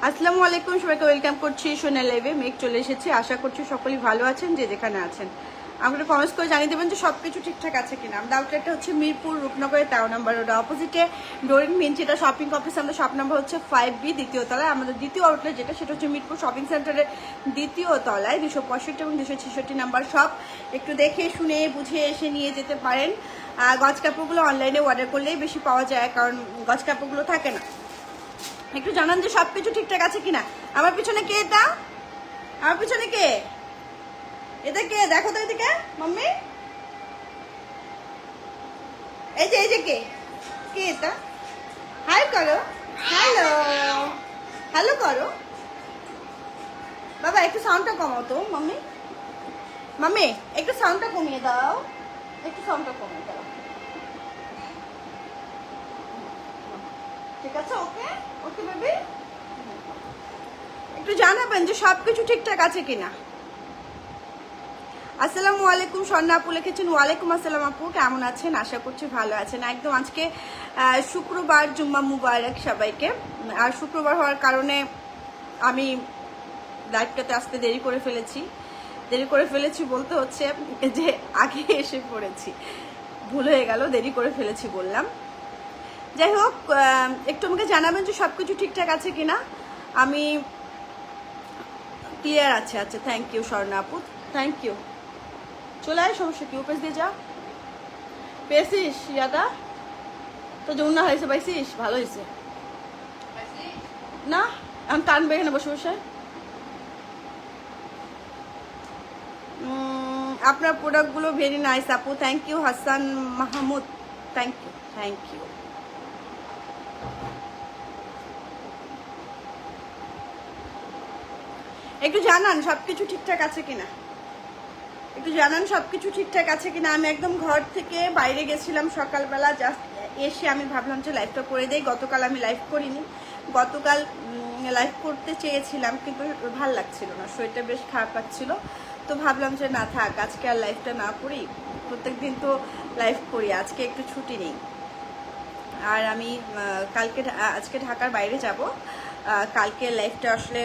আসসালামু আলাইকুম, সবাইকে ওয়েলকাম করছি সোনা লাইভে। মেঘ চলে এসেছি, আশা করছি সকলেই ভালো আছেন যে যেখানে আছেন। আমাকে কমেন্টস করে জানিয়ে দেবেন যে সবকিছু ঠিকঠাক আছে কিনা। আমাদের আউটলেটটা হচ্ছে মিরপুর রূপনগরের 13 নম্বর রোড অপোজিটে ডোরিন মিন, যেটা শপিং কমপ্লেক্স। আমাদের শপ নাম্বার হচ্ছে 5B, দ্বিতীয় তলায়। আমাদের দ্বিতীয় আউটলেট সেটা হচ্ছে মিরপুর শপিং সেন্টারের দ্বিতীয় তলায় 265 এবং 266 নাম্বার শপ। একটু দেখে শুনে বুঝে এসে নিয়ে যেতে পারেন। গজ কাপড়গুলো অনলাইনে অর্ডার করলেই বেশি পাওয়া যায়, কারণ গজ কাপড়গুলো থাকে না। একটু জানান যে সবকিছু ঠিকঠাক আছে কিনা। আমার পিছনে কে? এটা আমার পিছনে কে? এটা কে? দেখো তো এদিকে মাম্মি। এই যে কে কে এটা? হাই করো, হ্যালো হ্যালো করো। বাবা একটু সাউন্ডটা কমাও তো মাম্মি। মাম্মি একটু সাউন্ডটা কমিয়ে দাও, একটু সাউন্ডটা কমিয়ে দাও। ঠিক আছে, ওকে ওকে বেবি। একটু জানাবেন যে সবকিছু ঠিকঠাক আছে কিনা। আসসালামু আলাইকুম, স্বর্ণা আপু লিখেছেন। ওয়ালাইকুম আসসালাম আপু, কেমন আছেন? আশা করছি ভালো আছেন। একদম আজকে শুক্রবার, জুম্মা মুবারক সবাইকে। আর শুক্রবার হওয়ার কারণে আমি লাইভটাতে আসতে দেরি করে ফেলেছি বলতে হচ্ছে যে আগে এসে পড়েছি, ভুল হয়ে গেল, দেরি করে ফেলেছি বললাম। যাই হোক, একটু আমাকে জানাবেন যে সব কিছু ঠিকঠাক আছে কিনা। আমি ক্লিয়ার আছে। আচ্ছা, থ্যাংক ইউ স্বর্ণা আপু, থ্যাংক ইউ। চলে আয়, সমস্যা কি? উপেস দিয়ে যা। পেয়েছিস ইয়াদা তো যমুনা হয়েছে, পাইছিস? ভালো হয়েছে না? আমি টানবে এখানে বসে বসে। আপনার প্রোডাক্টগুলো ভেরি নাইস আপু, thank you. Hasan Mahmud, thank you thank you. একটু জানান সবকিছু ঠিকঠাক আছে কিনা, একটু জানান সবকিছু ঠিকঠাক আছে কিনা। আমি একদম ঘর থেকে বাইরে গেছিলাম সকালবেলা, জাস্ট এসে আমি ভাবলাম যে লাইভটা করে দেই। গতকাল আমি লাইভ করিনি, গতকাল লাইভ করতে চেয়েছিলাম কিন্তু ভাল লাগছিল না, শরীরটা বেশ খারাপ লাগছিল। তো ভাবলাম যে না থাক, আজকে আর লাইভটা না করি। প্রত্যেকদিন তো লাইভ করি, আজকে একটু ছুটি নেই। আর আমি আজকে ঢাকার বাইরে যাব। কালকে লাইভটা আসলে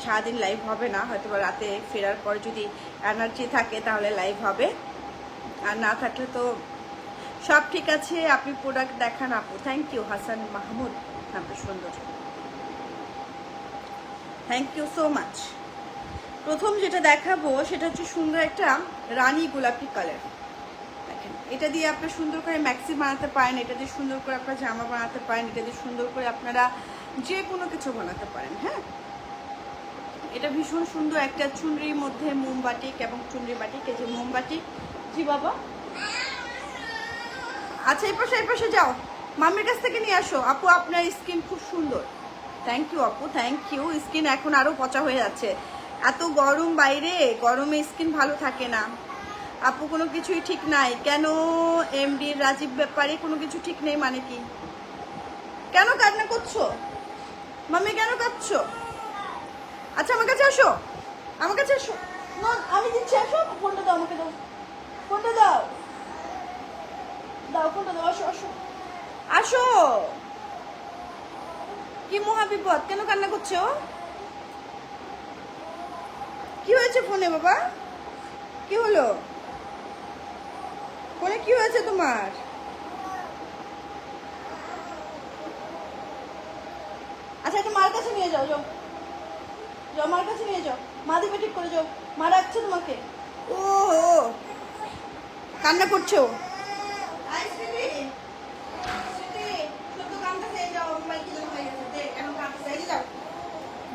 সারাদিন লাইভ হবে না, হয়তো রাতে ফেরার পর যদি এনার্জি থাকে তাহলে লাইভ হবে, আর না থাকলে তো সব ঠিক আছে। আপনি প্রোডাক্ট দেখান আপু, থ্যাংক ইউ। হাসান মাহমুদ, আপনি সুন্দর, থ্যাংক ইউ সো মাচ। প্রথম যেটা দেখাবো সেটা হচ্ছে সুন্দর একটা রানী গোলাপি কালার। দেখেন, এটা দিয়ে আপনি সুন্দর করে ম্যাক্সি বানাতে পারেন, এটা দিয়ে সুন্দর করে আপনার জামা বানাতে পারেন, এটা দিয়ে সুন্দর করে আপনারা যে কোনো কিছু বানাতে পারেন। হ্যাঁ, এটা ভীষণ সুন্দর একটা চুনরির মধ্যে মোমবাটিক এবং চুনরি বাটিক। এই যে মোমবাটিক, জি বাবা। আচ্ছা, এই পাশে যাও, মাম্মির কাছ থেকে নিয়ে আসো। আপু আপনার স্কিন খুব সুন্দর, থ্যাংক ইউ আপু, থ্যাংক ইউ। স্কিন এখন আরও পচা হয়ে যাচ্ছে, এত গরম বাইরে, গরমে স্কিন ভালো থাকে না। আপু কোনো কিছুই ঠিক নাই কেন? এমডি রাজীব ব্যাপারে কোনো কিছু ঠিক নেই মানে কি? কেন কান্না করছো মাম্মি, কেন কাঁদছো? আচ্ছা আমার কাছে আসো, আমার কাছে আসো, আমি দিচ্ছি, আসো। ফোনটা দাও আমাকে, দাও ফোনটা, দাও দাও ফোনটা দাও, আসো আসো আসো। কি মহাবিপদ, কেন কান্না করছো? কি হয়েছে ফোনে বাবা? কি হলো ফোনে, কি হয়েছে তোমার? আচ্ছা, একটা মার কাছে নিয়ে যাও, যাও যাও, মার কাছে নিয়ে যাও, মা দিবে ঠিক করে, যাও, মা রাখছে তোমাকে। ও কান্না করছো?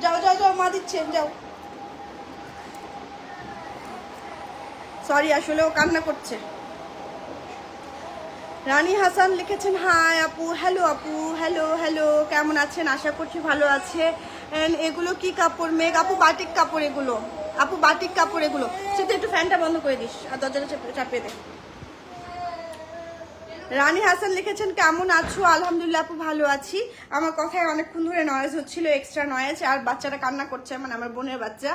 যাও যাও যাও, মা দিচ্ছেন, যাও। সরি, আসলে ও কান্না করছে। রানী হাসান লিখেছেন হাই আপু, হ্যালো আপু, হ্যালো হ্যালো, কেমন আছেন? আশা করছি ভালো আছে। এগুলো কি কাপড় মেঘ? আপু বাটিক কাপড় এগুলো, আপু বাটিক কাপড় এগুলো। সেটা একটু ফ্যানটা বন্ধ করে দিস আর দরজাটা চাপিয়ে দে। রানী হাসান লিখেছেন কেমন আছো? আলহামদুলিল্লাহ আপু, ভালো আছি। আমার কথায় অনেকক্ষণ ধরে নয়েজ হচ্ছিল, এক্সট্রা নয়েজ। আর বাচ্চাটা কান্না করছে, মানে আমার বোনের বাচ্চা।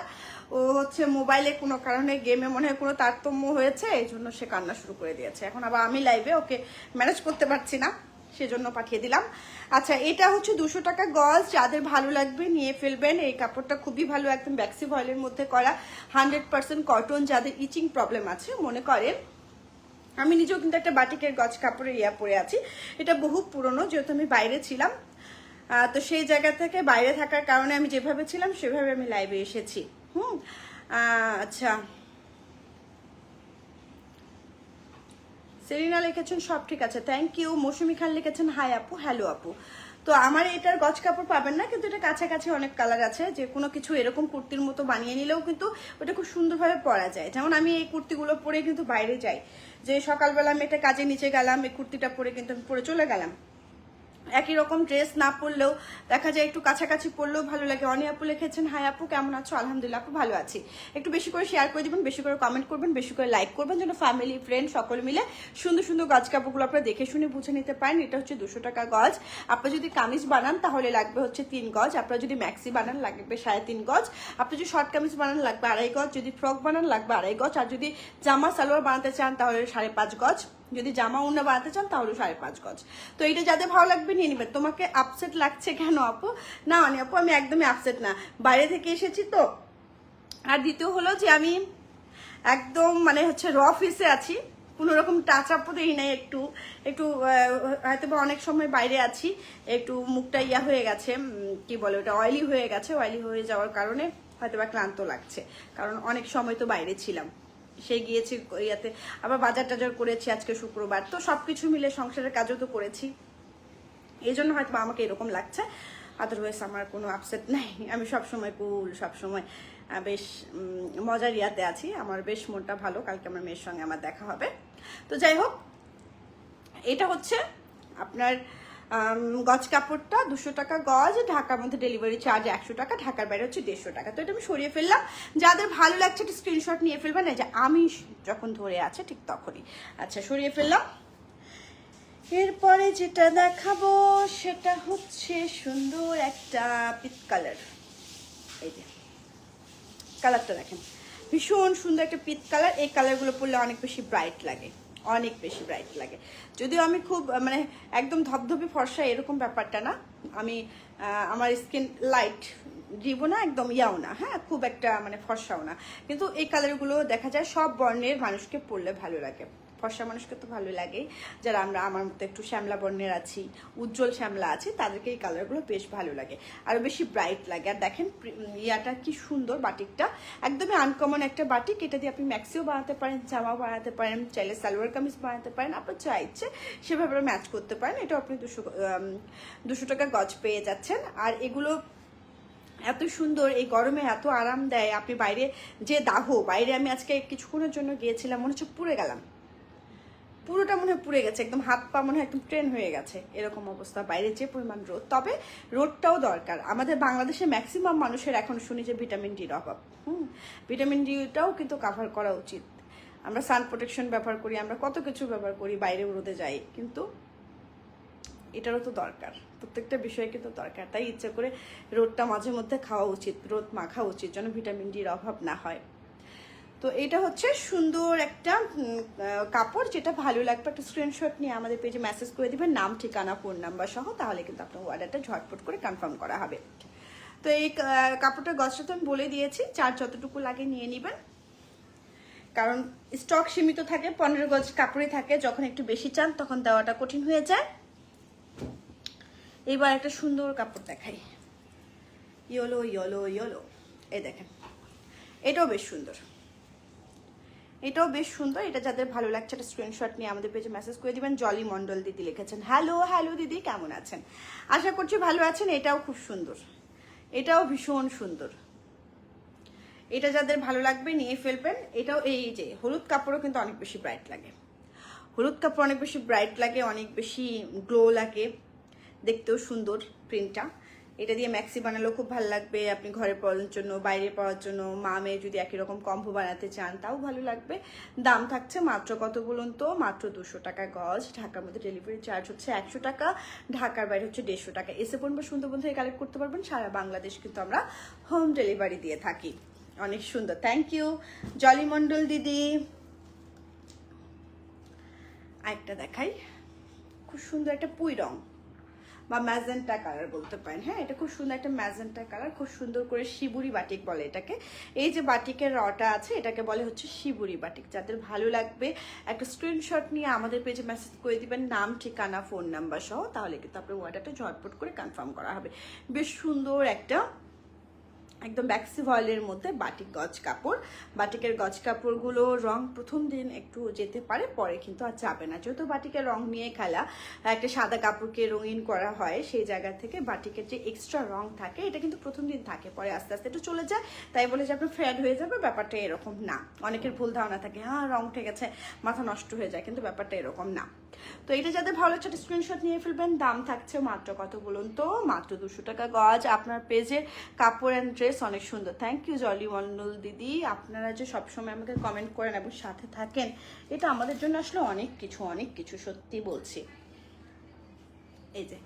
ও হচ্ছে মোবাইলে কোনো কারণে গেমে মনে হয় কোনো তারতম্য হয়েছে, এই জন্য সে কান্না শুরু করে দিয়েছে। এখন আবার আমি লাইভে, ওকে ম্যানেজ করতে পারছি না। সেজন্য পাঠিয়ে দিলাম। আচ্ছা, এটা হচ্ছে 200 টাকা গজ, যাদের ভালো লাগবে নিয়ে ফেলবেন। এই কাপড়টা খুবই ভালো, একদম ব্যাক্সি ভয়েলের মধ্যে করা, 100% কটন। যাদের ইচিং প্রবলেম আছে মনে করেন, আমি নিজেও কিন্তু একটা বাটিকের গজ কাপড়ের পরে আছি, এটা বহু পুরনো, যেহেতু আমি বাইরে ছিলাম, তো সেই জায়গা থেকে বাইরে থাকার কারণে আমি যেভাবে ছিলাম সেভাবে আমি লাইভে এসেছি। আচ্ছা, সেরিনা লিখেছেন সব ঠিক আছে, থ্যাংক ইউ। মৌসুমি খান লিখেছেন হাই আপু, হ্যালো আপু। তো আমার এটার গজ কাপড় পাবেন না, কিন্তু এটা কাছাকাছি অনেক কালার আছে, যে কোনো কিছু এরকম কুর্তির মতো বানিয়ে নিলেও কিন্তু ওটা খুব সুন্দরভাবে পরা যায়। যেমন আমি এই কুর্তিগুলো পরে কিন্তু বাইরে যাই, যে সকালবেলা আমি একটা কাজে নিচে গেলাম, এই কুর্তিটা পরে কিন্তু আমি পরে চলে গেলাম। একই রকম ড্রেস না পরলেও দেখা যায় একটু কাছাকাছি পরলেও ভালো লাগে। অনি আপু লিখেছেন হাই আপু, কেমন আছো? আলহামদুলিল্লাহ আপু, ভালো আছি। একটু বেশি করে শেয়ার করে দিবেন, বেশি করে কমেন্ট করবেন, বেশি করে লাইক করবেন, যেন ফ্যামিলি ফ্রেন্ড সকলে মিলে সুন্দর সুন্দর গজ কাপড়গুলো আপনারা দেখে শুনে বুঝে নিতে পারেন। এটা হচ্ছে 200 টাকা গজ। আপনারা যদি কামিজ বানান তাহলে লাগবে হচ্ছে 3 গজ, আপনারা যদি ম্যাক্সি বানান লাগবে 3.5 গজ, আপনি যদি শর্ট কামিজ বানান লাগবে 2.5 গজ, যদি ফ্রক বানান লাগবে 2.5 গজ, আর যদি জামা সালোয়ার বানাতে চান তাহলে 5.5 গজ, যদি জামা ওড়না বানাতে চান তাহলে 5.5 গজ। তো এটা যাদের ভালো লাগবে নিয়ে নেবেন। তোমাকে আপসেট লাগছে কেন আপু? না অনি আপু, আমি একদমই আপসেট না, বাইরে থেকে এসেছি তো। আর দ্বিতীয় হলো যে আমি একদম মানে হচ্ছে র ফেসে আছি, কোনো রকম টাচ আপও দেই নাই, একটু একটু হয়তো বা অনেক সময় বাইরে আছি, একটু মুখটা ইয়া হয়ে গেছে, কি বলে ওটা, অয়েলি হয়ে গেছে। অয়েলি হয়ে যাওয়ার কারণে হয়তো বা ক্লান্ত লাগছে, কারণ অনেক সময় তো বাইরে ছিলাম, সেই গিয়েছি ইয়াতে, আবার বাজার টাজার করেছি, আজকে শুক্রবার, তো সবকিছু মিলে সংসারের কাজও তো করেছি, এই জন্য হয়তো আমাকে এরকম লাগছে। আদারওয়াইজ আমার কোনো আপসেট নাই, আমি সবসময় কুল, সবসময় বেশ মজার ইয়াতে আছি, আমার বেশ মনটা ভালো। কালকে আমার মেয়ের সঙ্গে আমার দেখা হবে। তো যাই হোক, এটা হচ্ছে আপনার গজ কাপড়টা 200 টাকা গজ, ঢাকার মধ্যে ডেলিভারি চার্জ 100 টাকা, ঢাকার বাইরে হচ্ছে 150 টাকা। তো এটা আমি সরিয়ে ফেললাম, যাদের ভালো লাগছে একটা স্ক্রিনশট নিয়ে ফেলবেন, এই যে আমি যখন ধরে আছে ঠিক তখনই। আচ্ছা, সরিয়ে ফেললাম। এরপরে যেটা দেখাবো সেটা হচ্ছে সুন্দর একটা পিচ কালার। এই যে কালারটা দেখেন, ভীষণ সুন্দর একটা পিচ কালার। এই কালারগুলো পরলে অনেক বেশি ব্রাইট লাগে, অনেক বেশি ব্রাইট লাগে। যদিও আমি খুব মানে একদম ধপধপে ফর্সা এরকম ব্যাপারটা না, আমি আমার স্কিন লাইট দিব না, একদম ইয়াও না, হ্যাঁ খুব একটা মানে ফর্সাও না, কিন্তু এই কালারগুলো দেখা যায় সব বর্ণের মানুষকে পরলে ভালো লাগে। ফর্সা মানুষকে তো ভালো লাগেই, যারা আমরা আমার মতো একটু শ্যামলা বর্ণের আছি, উজ্জ্বল শ্যামলা আছে, তাদেরকে এই কালারগুলো বেশ ভালো লাগে, আরও বেশি ব্রাইট লাগে। আর দেখেন ইয়াটা কি সুন্দর, বাটিকটা একদমই আনকমন একটা বাটিক। এটা দিয়ে আপনি ম্যাক্সিও বানাতে পারেন, জামাও বানাতে পারেন, চাইলে সালোয়ার কামিজ বানাতে পারেন, আপনার যা ইচ্ছে সেভাবে ম্যাচ করতে পারেন। এটা আপনি 200 টাকা গজ পেয়ে যাচ্ছেন। আর এগুলো এত সুন্দর, এই গরমে এত আরাম দেয়। আপনি বাইরে যে দাহ, বাইরে আমি আজকে কিছুক্ষণের জন্য গিয়েছিলাম, মনে হচ্ছে পুড়ে গেলাম, পুরোটা মনে হয় পুড়ে গেছে, একদম হাত পা মনে হয় একদম ট্রেন হয়ে গেছে, এরকম অবস্থা। বাইরে যে পরিমাণ রোদ, তবে রোদটাও দরকার। আমাদের বাংলাদেশে ম্যাক্সিমাম মানুষের এখন শুনি যে ভিটামিন ডির অভাব, ভিটামিন ডিটাও কিন্তু কাভার করা উচিত। আমরা সান প্রোটেকশন ব্যবহার করি, আমরা কত কিছু ব্যবহার করি, বাইরে রোদে যাই, কিন্তু এটারও তো দরকার, প্রত্যেকটা বিষয়ে কিন্তু দরকার। তাই ইচ্ছে করে রোদটা মাঝে মধ্যে খাওয়া উচিত, রোদ মাখা উচিত, যেন ভিটামিন ডির অভাব না হয়। তো এটা হচ্ছে সুন্দর একটা কাপড়, যেটা ভালো লাগবে একটা স্ক্রিনশট নিয়ে আমাদের পেজে মেসেজ করে দিবেন, নাম ঠিকানা ফোন নাম্বার সহ, তাহলে কিন্তু আপনার অর্ডারটা ঝটপট করে কনফার্ম করা হবে। তো এই কাপড়টার গজটা তো আমি বলে দিয়েছি, চার যতটুকু লাগে নিয়ে নেবেন, কারণ স্টক সীমিত থাকে, 15 গজ কাপড়ই থাকে, যখন একটু বেশি চান তখন দেওয়াটা কঠিন হয়ে যায়। এবার একটা সুন্দর কাপড় দেখাই, ইয়েলো ইয়েলো ইয়েলো, এই দেখেন, এটাও বেশ সুন্দর, এটাও বেশ সুন্দর। এটা যাদের ভালো লাগছে একটা স্ক্রিনশট নিয়ে আমাদের পেজে মেসেজ করে দিবেন। জলি মন্ডল দিদি লিখেছেন হ্যালো, হ্যালো দিদি, কেমন আছেন? আশা করছি ভালো আছেন। এটাও খুব সুন্দর, এটাও ভীষণ সুন্দর। এটা যাদের ভালো লাগবে নিয়ে ফেলবেন। এটাও এই যে হলুদ কাপড়ও কিন্তু অনেক বেশি ব্রাইট লাগে, হলুদ কাপড় অনেক বেশি ব্রাইট লাগে, অনেক বেশি গ্লো লাগে, দেখতেও সুন্দর প্রিন্টটা। এটা দিয়ে ম্যাক্সি বানালেও খুব ভালো লাগবে, আপনি ঘরে পরার জন্য, বাইরে পরার জন্য, মা মেয়ে যদি একই রকম কম্বো বানাতে চান তাও ভালো লাগবে। দাম থাকছে মাত্র কত বলুন তো, মাত্র 200 টাকা গজ। ঢাকার মধ্যে ডেলিভারি চার্জ হচ্ছে 100 টাকা, ঢাকার বাইরে হচ্ছে 150 টাকা। এসে পড়ুন বা সুন্দরবন থেকে কালেক্ট করতে পারবেন, সারা বাংলাদেশ কিন্তু আমরা হোম ডেলিভারি দিয়ে থাকি। অনেক সুন্দর, থ্যাংক ইউ জলি মন্ডল দিদি। আরেকটা দেখাই, খুব সুন্দর একটা পুঁই রং বা ম্যাজেন্টা কালার বলতে পারেন। হ্যাঁ, এটা খুব সুন্দর একটা ম্যাজেন্টা কালার, খুব সুন্দর করে শিবুরি বাটিক বলে এটাকে। এই যে বাটিকের রটা আছে এটাকে বলে হচ্ছে শিবুরি বাটিক। যাদের ভালো লাগবে একটা স্ক্রিনশট নিয়ে আমাদের পেজে মেসেজ করে দিবেন, নাম, ঠিকানা, ফোন নাম্বার সহ, তাহলে কিন্তু আপনার অর্ডারটা ঝটপট করে কনফার্ম করা হবে। বেশ সুন্দর একটা একদম ব্যাক্সি ভয়েলের মধ্যে বাটিক গজ কাপড়। বাটিকের গজ কাপড়গুলো রং প্রথম দিন একটু যেতে পারে, পরে কিন্তু আর যাবে না, যেহেতু বাটিকের রং নিয়ে খেলা। একটা সাদা কাপড়কে রঙিন করা হয়, সেই জায়গা থেকে বাটিকের যে এক্সট্রা রং থাকে এটা কিন্তু প্রথম দিন থাকে, পরে আস্তে আস্তে একটু চলে যায়। তাই বলে যে আপনার ফেড হয়ে যাবে ব্যাপারটা এরকম না। অনেকের ভুল ধারণা থাকে, হ্যাঁ রং উঠে গেছে মাথা নষ্ট হয়ে যায়, কিন্তু ব্যাপারটা এরকম না। তো এটা যাদের ভালো লাগছে স্ক্রিনশট নিয়ে ফেলবেন। দাম থাকছে মাত্র কত বলুন তো? মাত্র 200 টাকা গজ। আপনার পেজে কাপড় অ্যান্ড ড্রেস অনেক সুন্দর। থ্যাংক ইউ জলি মন্ডল দিদি, আপনারা যে সবসময় আমাকে কমেন্ট করেন এবং সাথে থাকেন, এটা আমাদের জন্য আসলে অনেক কিছু, অনেক কিছু, সত্যি বলছি। এই যে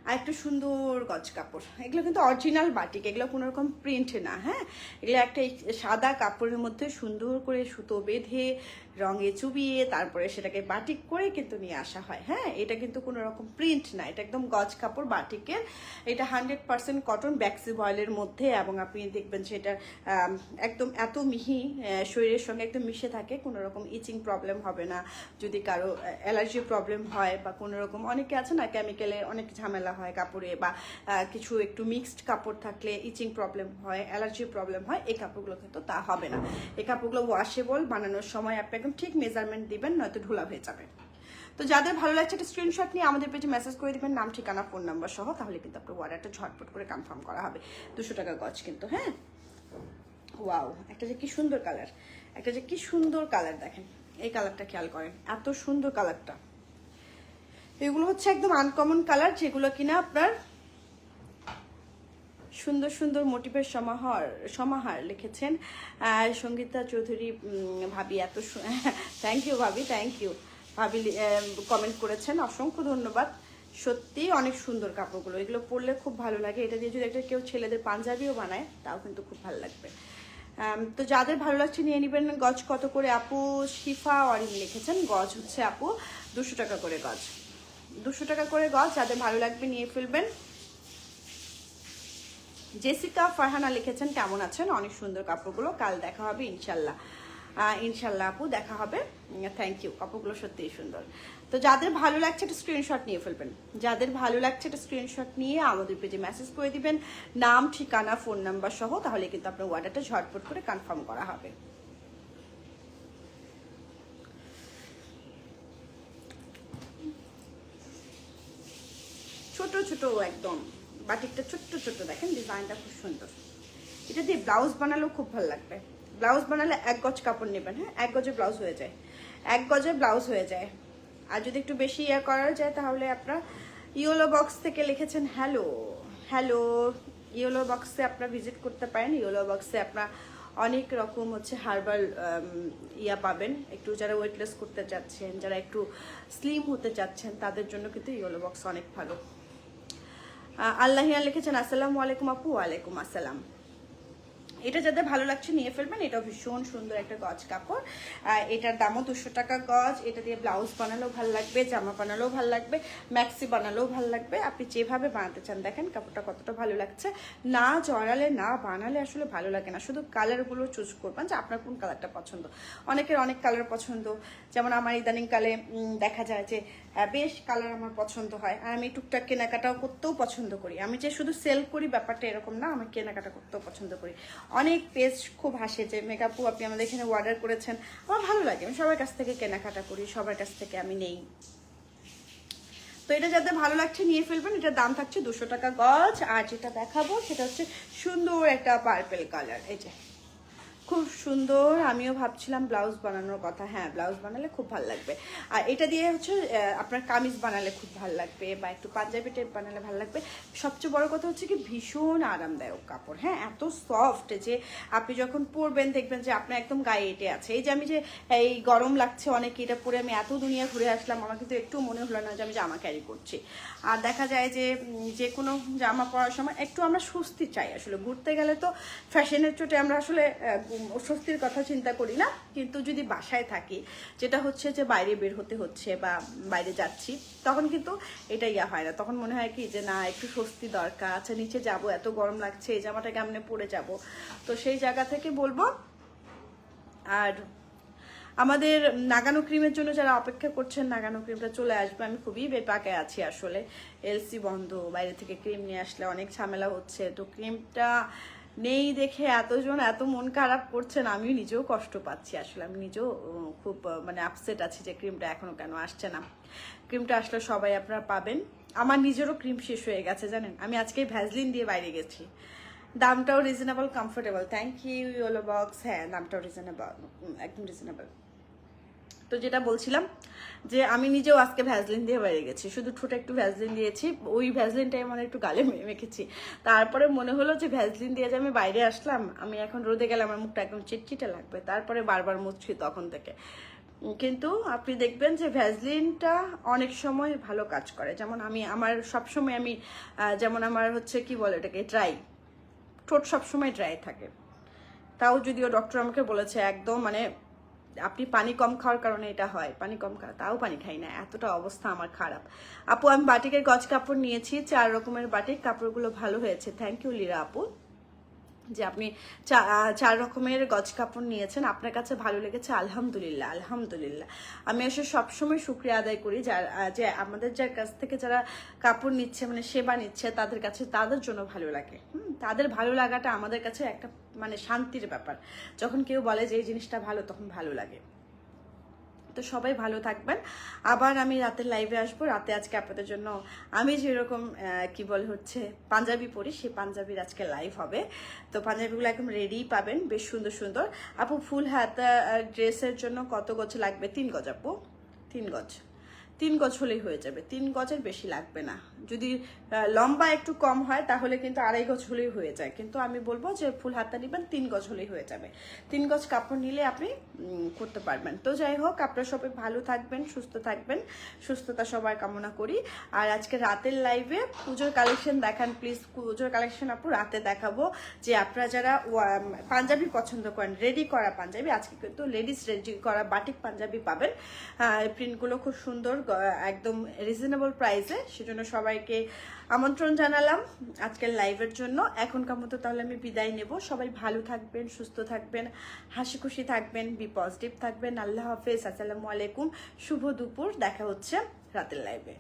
আর একটু সুন্দর গজ কাপড়, এগুলো কিন্তু অরিজিনাল বাটিক, এগুলো কোনো রকম প্রিন্ট না। হ্যাঁ, এগুলো একটা সাদা কাপড়ের মধ্যে সুন্দর করে সুতো বেঁধে রঙে চুবিয়ে তারপরে সেটাকে বাটিক করে কিন্তু নিয়ে আসা হয়। হ্যাঁ, এটা কিন্তু কোনো রকম প্রিন্ট না, এটা একদম গজ কাপড় বাটিকের। এটা 100% কটন ব্যাক্সি ভয়েলের মধ্যে, এবং আপনি দেখবেন যে এটা একদম এত মিহি, শরীরের সঙ্গে একদম মিশে থাকে, কোনো রকম ইচিং প্রবলেম হবে না। যদি কারো অ্যালার্জি প্রবলেম হয় বা কোনো রকম, অনেকে আছে না কেমিক্যালের অনেক ঝামেলা হয় কাপড়ে, বা কিছু একটু মিক্সড কাপড় থাকলে ইচিং প্রবলেম হয়, অ্যালার্জি প্রবলেম হয়, এই কাপড়গুলো কিন্তু তা হবে না। এই কাপড়গুলো ওয়াশেবল, বানানোর সময় আপনি একদম ঠিক মেজারমেন্ট দিবেন, নয়তো ঢোলা হয়ে যাবে। তো যাদের ভালো লাগছে একটা স্ক্রিনশট নিয়ে আমাদের পেজে মেসেজ করে দিবেন, নাম, ঠিকানা, ফোন নাম্বার সহ, তাহলে কিন্তু আপনার অর্ডারটা ঝটপট করে কনফার্ম করা হবে। 200 টাকা গজ কিন্তু। হ্যাঁ, ওয়াও, একটা যে কি সুন্দর কালার, একটা যে কি সুন্দর কালার, দেখেন এই কালারটা খেয়াল করেন, এত সুন্দর কালারটা। এগুলো হচ্ছে একদম আনকমন কালার, যেগুলো কিনা আপনার সুন্দর সুন্দর মোটিভের সমাহার লিখেছেন সঙ্গীতা চৌধুরী ভাবি। এত থ্যাংক ইউ ভাবি, থ্যাংক ইউ ভাবি, কমেন্ট করেছেন, অসংখ্য ধন্যবাদ। সত্যি অনেক সুন্দর কাপড়গুলো, এগুলো পরলে খুব ভালো লাগে। এটা দিয়ে যদি একটা কেউ ছেলেদের পাঞ্জাবিও বানায় তাও কিন্তু খুব ভালো লাগবে। তো যাদের ভালো লাগছে নিয়ে নেবেন। গজ কত করে আপু? শিফা অরিন লিখেছেন, গজ হচ্ছে আপু 200 টাকা করে গজ, 200 টাকা করে গজ। যাদের ভালো লাগবে নিয়ে ফেলবেন। জেসিকা ফারহানা লিখেছেন, কেমন আছেন? অনেক সুন্দর কাপড়গুলো, কাল দেখা হবে ইনশাল্লাহ। ইনশাল্লাহ আপু, দেখা হবে। থ্যাংক ইউ, কাপড়গুলো সত্যিই সুন্দর। তো যাদের ভালো লাগছে একটা স্ক্রিনশট নিয়ে ফেলবেন, যাদের ভালো লাগছে একটা স্ক্রিনশট নিয়ে আমাদের পেজে মেসেজ করে দিবেন, নাম, ঠিকানা, ফোন নাম্বার সহ, তাহলে কিন্তু আপনার অর্ডারটা ঝটপট করে কনফার্ম করা হবে। ছোট ছোট একদম বাটিকটা, ছোট্ট ছোট্ট, দেখেন ডিজাইনটা খুব সুন্দর। এটা দিয়ে ব্লাউজ বানালেও খুব ভালো লাগবে। ব্লাউজ বানালে 1 গজ কাপড় নেবেন। হ্যাঁ, 1 গজে ব্লাউজ হয়ে যায়, 1 গজে ব্লাউজ হয়ে যায়। আর যদি একটু বেশি করা যায় তাহলে আপনার ইয়েলো বক্স থেকে লিখেছেন হ্যালো, হ্যালো, ইয়েলো বক্সে আপনারা ভিজিট করতে পারেন। ইয়েলো বক্সে আপনার অনেক রকম হচ্ছে হার্বাল পাবেন। একটু যারা ওয়েট লস করতে চাচ্ছেন, যারা একটু স্লিম হতে চাচ্ছেন, তাদের জন্য কিন্তু ইয়েলো বক্স অনেক ভালো। আল্লাহিয়া লিখেছেন, আসসালামু আলাইকুম আপু। ওয়ালাইকুম আসসালাম। এটা যাদের ভালো লাগছে নিয়ে ফেলবেন। এটাও ভীষণ সুন্দর একটা গজ কাপড়, এটার দামও 200 টাকা গজ। এটা দিয়ে ব্লাউজ বানালেও ভালো লাগবে, জামা বানালেও ভালো লাগবে, ম্যাক্সি বানালেও ভালো লাগবে, আপনি যেভাবে বানাতে চান। দেখেন কাপড়টা কতটা ভালো লাগছে, না জড়ালে না বানালে আসলে ভালো লাগে না। শুধু কালারগুলো চুজ করবেন যে আপনার কোন কালারটা পছন্দ। অনেকের অনেক কালার পছন্দ, যেমন আমার ইদানিংকালে দেখা যায় যে বেশ কালার আমার পছন্দ হয়, আর আমি টুকটাক কেনাকাটাও করতেও পছন্দ করি। আমি যে শুধু সেল করি ব্যাপারটা এরকম না, আমি কেনাকাটা করতেও পছন্দ করি। অনেক পেজ খুব হাসে যে মেকআপও আপনি আমাদের এখানে অর্ডার করেছেন, আমার ভালো লাগে। আমি সবার কাছ থেকে কেনাকাটা করি, সবার কাছ থেকে আমি নেই। তো এটা যাদের ভালো লাগছে নিয়ে ফেলবেন। এটার দাম থাকছে 200 টাকা গজ। আর যেটা দেখাবো সেটা হচ্ছে সুন্দর একটা পার্পেল কালার, এই যে খুব সুন্দর। আমিও ভাবছিলাম ব্লাউজ বানানোর কথা, হ্যাঁ ব্লাউজ বানালে খুব ভালো লাগবে। আর এটা দিয়ে হচ্ছে আপনার কামিজ বানালে খুব ভালো লাগবে, বা একটু পাঞ্জাবি টাইপ বানালে ভালো লাগবে। সবচেয়ে বড় কথা হচ্ছে কি ভীষণ আরামদায়ক কাপড়। হ্যাঁ, এত সফট যে আপনি যখন পরবেন দেখবেন যে আপনার একদম গায়ে এঁটে আছে। এই যে আমি যে এই গরম লাগছে অনেক, এটা পরে আমি এত দুনিয়া ঘুরে আসলাম, আমার কিন্তু একটু মনে হলো না যে আমি জামা ক্যারি করছি। আর দেখা যায় যে কোনো জামা পরার সময় একটু আমরা স্বস্তি চাই। আসলে ঘুরতে গেলে তো ফ্যাশনের চোটে আমরা আসলে স্বস্তির কথা চিন্তা করি না, কিন্তু যদি বাসায় থাকি, যেটা হচ্ছে যে বাইরে বের হতে হচ্ছে বা বাইরে যাচ্ছি, তখন কিন্তু এটা হয় না। তখন মনে হয় কি যে না, একটু স্বস্তি দরকার, আচ্ছা নিচে যাব, এত গরম লাগছে, এই জামাটা কেমনে পরে যাব। তো সেই জায়গা থেকে বলবো। আর আমাদের নাগানো ক্রিমের জন্য যারা অপেক্ষা করছেন, নাগানো ক্রিমটা চলে আসবে। আমি খুবই বেপাকে আছি আসলে, এলসি বন্ধ, বাইরে থেকে ক্রিম নিয়ে আসলে অনেক ঝামেলা হচ্ছে। তো ক্রিমটা নেই দেখে এতজন এত মন খারাপ করছেন, আমিও নিজেও কষ্ট পাচ্ছি আসলে। আমি নিজেও খুব মানে আপসেট আছি যে ক্রিমটা এখনো কেন আসছে না। ক্রিমটা আসলে সবাই আপনারা পাবেন। আমার নিজেরও ক্রিম শেষ হয়ে গেছে জানেন, আমি আজকে ভ্যাসলিন দিয়ে বাইরে গেছি। দামটাও reasonable, comfortable. Thank you yellow box. হ্যাঁ, দামটাও রিজনেবল, একদম রিজনেবল। তো যেটা বলছিলাম যে আমি নিজেও আজকে ভ্যাসলিন দিয়ে বাইরে গেছি, শুধু ঠোঁটে একটু ভ্যাসলিন দিয়েছি, ওই ভ্যাসলিনটাই মানে একটু গালে মেখেছি। তারপরে মনে হলো যে ভ্যাসলিন দিয়ে যে আমি বাইরে আসলাম, আমি এখন রোদে গেলে আমার মুখটা একদম চিটচিটে লাগবে, তারপরে বারবার মুছছি তখন থেকে। কিন্তু আপনি দেখবেন যে ভ্যাসলিনটা অনেক সময় ভালো কাজ করে। যেমন আমার সবসময় আমি যেমন আমার হচ্ছে কি বলে এটাকে, ড্রাই ঠোঁট সবসময় ড্রাই থাকে। তাও যদিও ডক্টর আমাকে বলেছে একদম মানে আপনি পানি কম খাওয়ার কারণে এটা হয়, পানি কম খাওয়া, তাও পানি খাই না, এতটা অবস্থা আমার খারাপ। আপু আমি বাটিকের গজ কাপড় নিয়েছি, 4 রকমের বাটিক, কাপড়গুলো ভালো হয়েছে। থ্যাংক ইউ লিরা আপু, যে আপনি 4 রকমের গজ কাপড় নিয়েছেন, আপনার কাছে ভালো লেগেছে। আলহামদুলিল্লাহ, আলহামদুলিল্লাহ। আমি আসলে সবসময় শুক্রিয়া আদায় করি যে আমাদের যার কাছ থেকে যারা কাপড় নিচ্ছে, মানে সেবা নিচ্ছে, তাদের কাছে, তাদের জন্য ভালো লাগে। তাদের ভালো লাগাটা আমাদের কাছে একটা মানে শান্তির ব্যাপার। যখন কেউ বলে যে এই জিনিসটা ভালো, তখন ভালো লাগে। তো সবাই ভালো থাকবেন। আবার আমি রাতের লাইভে আসবো। রাতে আজকে আপনাদের জন্য আমি যেরকম কি বলে হচ্ছে পাঞ্জাবি পরি, সেই পাঞ্জাবির আজকে লাইভ হবে। তো পাঞ্জাবিগুলো একদম রেডি পাবেন, বেশ সুন্দর সুন্দর। আপু ফুল হাতা ড্রেসের জন্য কত গজ লাগবে? 3 গজ আপু, 3 গজ। 3 গজ হলেই হয়ে যাবে, 3 গজের বেশি লাগবে না। যদি লম্বা একটু কম হয় তাহলে কিন্তু 2.5 গজ হলেই হয়ে যায়, কিন্তু আমি বলবো যে ফুল হাতা নেবেন 3 গজ হলেই হয়ে যাবে। 3 গজ কাপড় নিলে আপনি করতে পারবেন। তো যাই হোক, আপনারা সবাই ভালো থাকবেন, সুস্থ থাকবেন, সুস্থতা সবার কামনা করি। আর আজকে রাতের লাইভে পুজোর কালেকশন দেখান প্লিজ। পুজোর কালেকশন আপু রাতে দেখাবো। যে আপনারা যারা পাঞ্জাবি পছন্দ করেন, রেডি করা পাঞ্জাবি, আজকে কিন্তু লেডিস রেডি করা বাটিক পাঞ্জাবি পাবেন। প্রিন্টগুলো খুব সুন্দর, একদম রিজনেবল প্রাইসে। সেজন্য সবাইকে আমন্ত্রণ জানালাম আজকের লাইভের জন্য। এখনকার মতো তাহলে আমি বিদায় নেব। সবাই ভালো থাকবেন, সুস্থ থাকবেন, হাসি খুশি থাকবেন, বি পজিটিভ থাকবেন। আল্লাহ হাফেজ, আসসালামু আলাইকুম, শুভ দুপুর। দেখা হচ্ছে রাতের লাইভে।